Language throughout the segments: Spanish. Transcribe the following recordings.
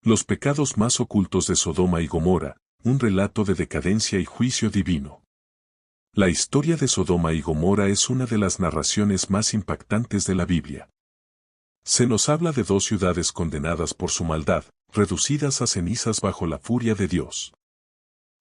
Los pecados más ocultos de Sodoma y Gomorra, un relato de decadencia y juicio divino. La historia de Sodoma y Gomorra es una de las narraciones más impactantes de la Biblia. Se nos habla de dos ciudades condenadas por su maldad, reducidas a cenizas bajo la furia de Dios.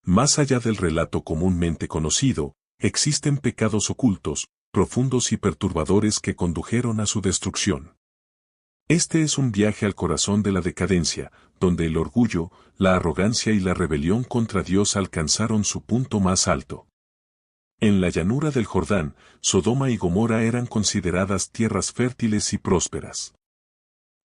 Más allá del relato comúnmente conocido, existen pecados ocultos, profundos y perturbadores que condujeron a su destrucción. Este es un viaje al corazón de la decadencia, donde el orgullo, la arrogancia y la rebelión contra Dios alcanzaron su punto más alto. En la llanura del Jordán, Sodoma y Gomorra eran consideradas tierras fértiles y prósperas.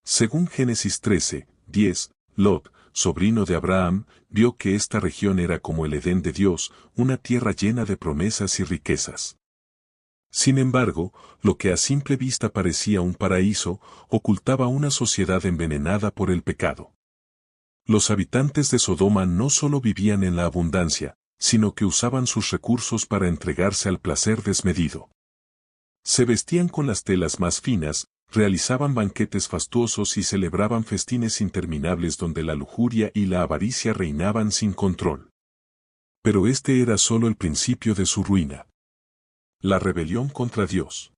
Según Génesis 13:10, Lot, sobrino de Abraham, vio que esta región era como el Edén de Dios, una tierra llena de promesas y riquezas. Sin embargo, lo que a simple vista parecía un paraíso, ocultaba una sociedad envenenada por el pecado. Los habitantes de Sodoma no solo vivían en la abundancia, sino que usaban sus recursos para entregarse al placer desmedido. Se vestían con las telas más finas, realizaban banquetes fastuosos y celebraban festines interminables donde la lujuria y la avaricia reinaban sin control. Pero este era solo el principio de su ruina. La rebelión contra Dios.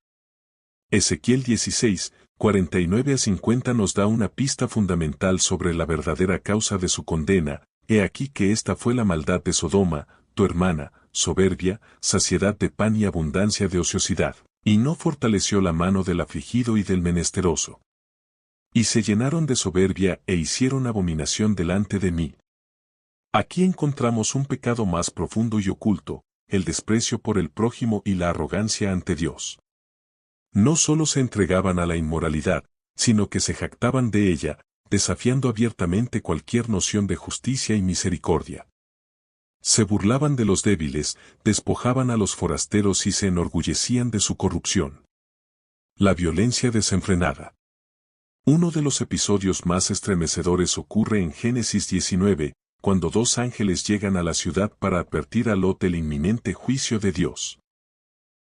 Ezequiel 16:49-50 nos da una pista fundamental sobre la verdadera causa de su condena. He aquí que esta fue la maldad de Sodoma, tu hermana, soberbia, saciedad de pan y abundancia de ociosidad, y no fortaleció la mano del afligido y del menesteroso. Y se llenaron de soberbia e hicieron abominación delante de mí. Aquí encontramos un pecado más profundo y oculto, el desprecio por el prójimo y la arrogancia ante Dios. No solo se entregaban a la inmoralidad, sino que se jactaban de ella, desafiando abiertamente cualquier noción de justicia y misericordia. Se burlaban de los débiles, despojaban a los forasteros y se enorgullecían de su corrupción. La violencia desenfrenada. Uno de los episodios más estremecedores ocurre en Génesis 19, cuando dos ángeles llegan a la ciudad para advertir a Lot del inminente juicio de Dios.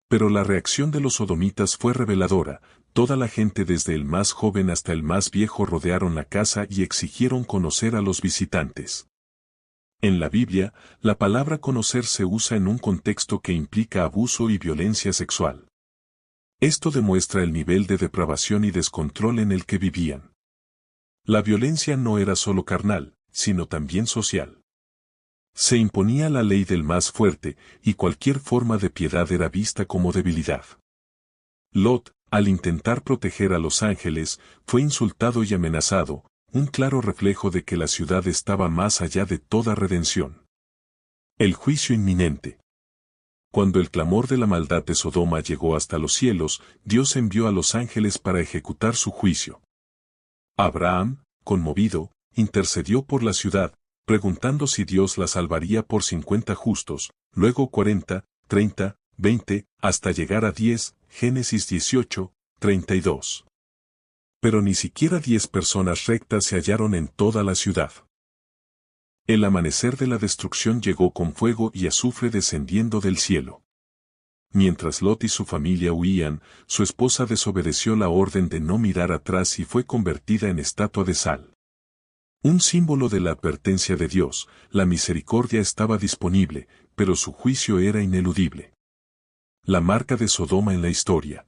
Pero la reacción de los sodomitas fue reveladora. Toda la gente desde el más joven hasta el más viejo rodearon la casa y exigieron conocer a los visitantes. En la Biblia, la palabra conocer se usa en un contexto que implica abuso y violencia sexual. Esto demuestra el nivel de depravación y descontrol en el que vivían. La violencia no era solo carnal, sino también social. Se imponía la ley del más fuerte, y cualquier forma de piedad era vista como debilidad. Lot, al intentar proteger a los ángeles, fue insultado y amenazado, un claro reflejo de que la ciudad estaba más allá de toda redención. El juicio inminente. Cuando el clamor de la maldad de Sodoma llegó hasta los cielos, Dios envió a los ángeles para ejecutar su juicio. Abraham, conmovido, intercedió por la ciudad, preguntando si Dios la salvaría por 50 justos, luego 40, 30, 20, hasta llegar a 10, Génesis 18:32. Pero ni siquiera 10 personas rectas se hallaron en toda la ciudad. El amanecer de la destrucción llegó con fuego y azufre descendiendo del cielo. Mientras Lot y su familia huían, su esposa desobedeció la orden de no mirar atrás y fue convertida en estatua de sal. Un símbolo de la advertencia de Dios, la misericordia estaba disponible, pero su juicio era ineludible. La marca de Sodoma en la historia.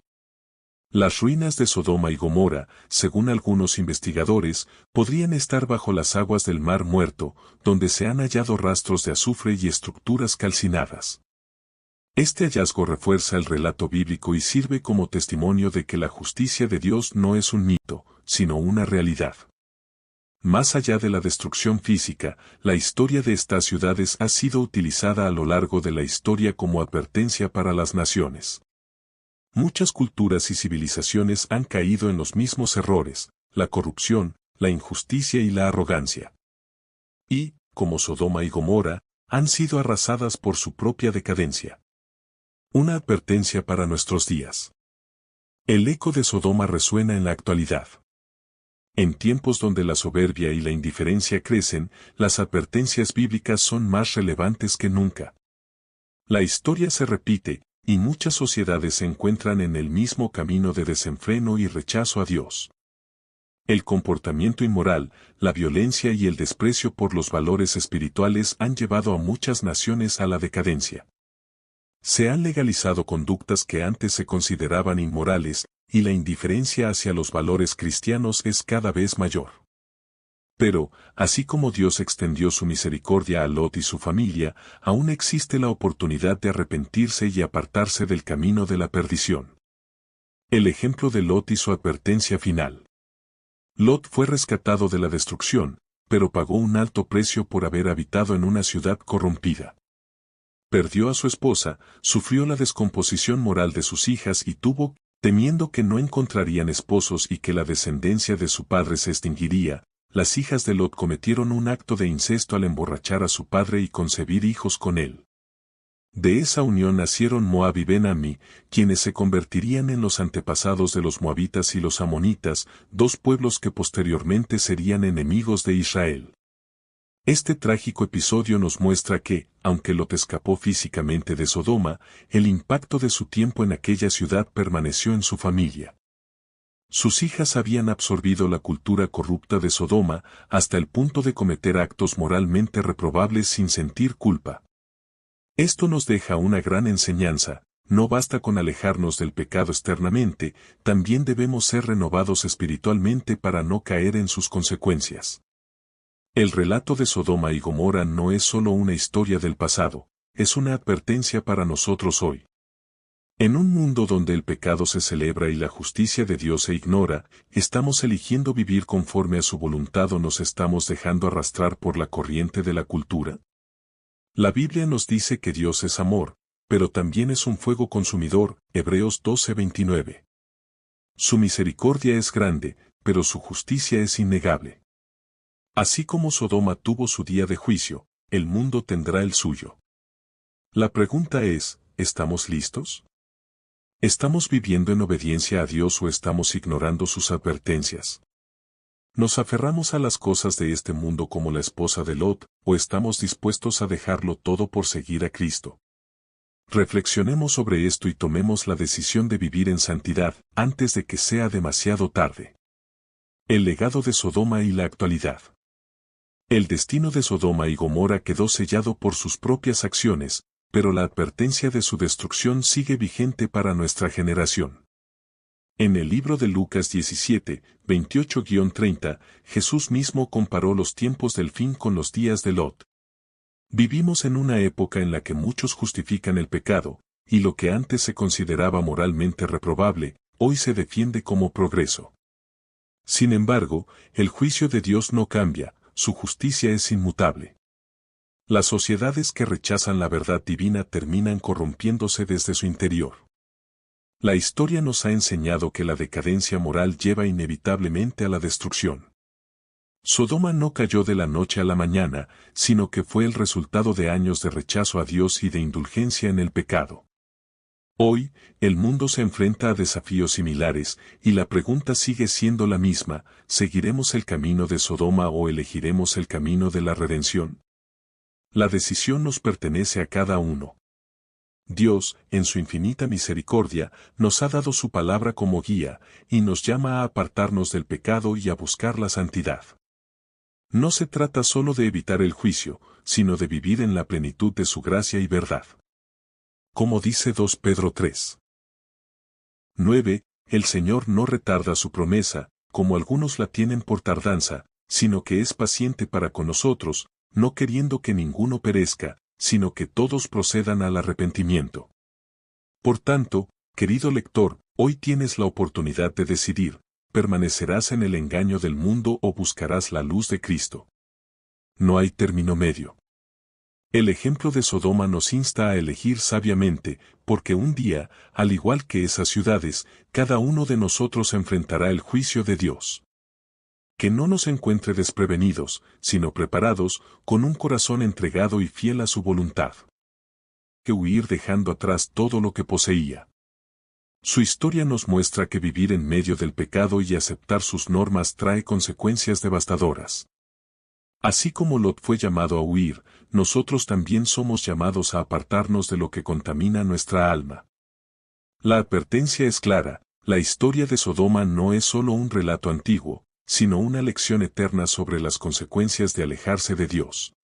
Las ruinas de Sodoma y Gomorra, según algunos investigadores, podrían estar bajo las aguas del Mar Muerto, donde se han hallado rastros de azufre y estructuras calcinadas. Este hallazgo refuerza el relato bíblico y sirve como testimonio de que la justicia de Dios no es un mito, sino una realidad. Más allá de la destrucción física, la historia de estas ciudades ha sido utilizada a lo largo de la historia como advertencia para las naciones. Muchas culturas y civilizaciones han caído en los mismos errores, la corrupción, la injusticia y la arrogancia. Y, como Sodoma y Gomorra, han sido arrasadas por su propia decadencia. Una advertencia para nuestros días. El eco de Sodoma resuena en la actualidad. En tiempos donde la soberbia y la indiferencia crecen, las advertencias bíblicas son más relevantes que nunca. La historia se repite, y muchas sociedades se encuentran en el mismo camino de desenfreno y rechazo a Dios. El comportamiento inmoral, la violencia y el desprecio por los valores espirituales han llevado a muchas naciones a la decadencia. Se han legalizado conductas que antes se consideraban inmorales, y la indiferencia hacia los valores cristianos es cada vez mayor. Pero, así como Dios extendió su misericordia a Lot y su familia, aún existe la oportunidad de arrepentirse y apartarse del camino de la perdición. El ejemplo de Lot y su advertencia final. Lot fue rescatado de la destrucción, pero pagó un alto precio por haber habitado en una ciudad corrompida. Perdió a su esposa, sufrió la descomposición moral de sus hijas y temiendo que no encontrarían esposos y que la descendencia de su padre se extinguiría, las hijas de Lot cometieron un acto de incesto al emborrachar a su padre y concebir hijos con él. De esa unión nacieron Moab y Ben-Ammi, quienes se convertirían en los antepasados de los moabitas y los amonitas, dos pueblos que posteriormente serían enemigos de Israel. Este trágico episodio nos muestra que, aunque Lot escapó físicamente de Sodoma, el impacto de su tiempo en aquella ciudad permaneció en su familia. Sus hijas habían absorbido la cultura corrupta de Sodoma hasta el punto de cometer actos moralmente reprobables sin sentir culpa. Esto nos deja una gran enseñanza: no basta con alejarnos del pecado externamente, también debemos ser renovados espiritualmente para no caer en sus consecuencias. El relato de Sodoma y Gomorra no es solo una historia del pasado, es una advertencia para nosotros hoy. En un mundo donde el pecado se celebra y la justicia de Dios se ignora, ¿estamos eligiendo vivir conforme a su voluntad o nos estamos dejando arrastrar por la corriente de la cultura? La Biblia nos dice que Dios es amor, pero también es un fuego consumidor, Hebreos 12:29. Su misericordia es grande, pero su justicia es innegable. Así como Sodoma tuvo su día de juicio, el mundo tendrá el suyo. La pregunta es, ¿estamos listos? ¿Estamos viviendo en obediencia a Dios o estamos ignorando sus advertencias? ¿Nos aferramos a las cosas de este mundo como la esposa de Lot, o estamos dispuestos a dejarlo todo por seguir a Cristo? Reflexionemos sobre esto y tomemos la decisión de vivir en santidad antes de que sea demasiado tarde. El legado de Sodoma y la actualidad. El destino de Sodoma y Gomorra quedó sellado por sus propias acciones, pero la advertencia de su destrucción sigue vigente para nuestra generación. En el libro de Lucas 17, 28-30, Jesús mismo comparó los tiempos del fin con los días de Lot. Vivimos en una época en la que muchos justifican el pecado, y lo que antes se consideraba moralmente reprobable, hoy se defiende como progreso. Sin embargo, el juicio de Dios no cambia, su justicia es inmutable. Las sociedades que rechazan la verdad divina terminan corrompiéndose desde su interior. La historia nos ha enseñado que la decadencia moral lleva inevitablemente a la destrucción. Sodoma no cayó de la noche a la mañana, sino que fue el resultado de años de rechazo a Dios y de indulgencia en el pecado. Hoy, el mundo se enfrenta a desafíos similares, y la pregunta sigue siendo la misma: ¿seguiremos el camino de Sodoma o elegiremos el camino de la redención? La decisión nos pertenece a cada uno. Dios, en su infinita misericordia, nos ha dado su palabra como guía, y nos llama a apartarnos del pecado y a buscar la santidad. No se trata solo de evitar el juicio, sino de vivir en la plenitud de su gracia y verdad. Como dice 2 Pedro 3. 9, el Señor no retarda su promesa, como algunos la tienen por tardanza, sino que es paciente para con nosotros, no queriendo que ninguno perezca, sino que todos procedan al arrepentimiento. Por tanto, querido lector, hoy tienes la oportunidad de decidir: ¿permanecerás en el engaño del mundo o buscarás la luz de Cristo? No hay término medio. El ejemplo de Sodoma nos insta a elegir sabiamente, porque un día, al igual que esas ciudades, cada uno de nosotros enfrentará el juicio de Dios. Que no nos encuentre desprevenidos, sino preparados, con un corazón entregado y fiel a su voluntad. Que huir dejando atrás todo lo que poseía. Su historia nos muestra que vivir en medio del pecado y aceptar sus normas trae consecuencias devastadoras. Así como Lot fue llamado a huir, nosotros también somos llamados a apartarnos de lo que contamina nuestra alma. La advertencia es clara: la historia de Sodoma no es solo un relato antiguo, sino una lección eterna sobre las consecuencias de alejarse de Dios.